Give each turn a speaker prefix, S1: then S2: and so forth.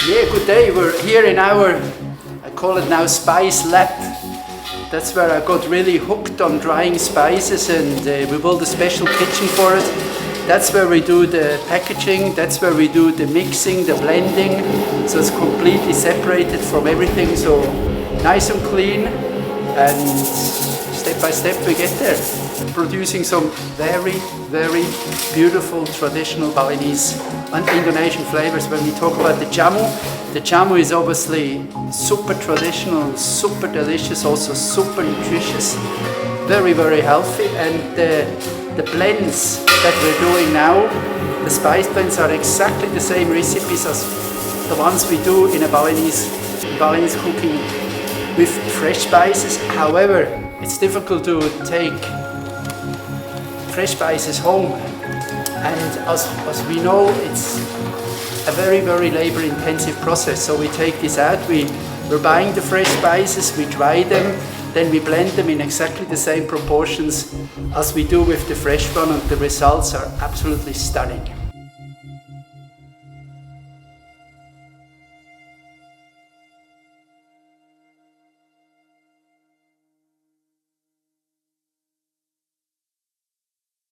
S1: Yeah, good day. We're here in our, I call it now Spice Lab. That's where I got really hooked on drying spices, and we built a special kitchen for it. That's where we do the packaging, that's where we do the mixing, the blending. So it's completely separated from everything, so nice and clean, and step by step we get there. Producing some very, very beautiful traditional Balinese and Indonesian flavors. When we talk about the Jamu is obviously super traditional, super delicious, also super nutritious, very, very healthy. And the blends that we're doing now, the spice blends, are exactly the same recipes as the ones we do in a Balinese cooking with fresh spices. However, it's difficult to take fresh spices home, and as we know, it's a very, very labor intensive process. So we take this out, we're buying the fresh spices, we dry them, then we blend them in exactly the same proportions as we do with the fresh one, and the results are absolutely stunning.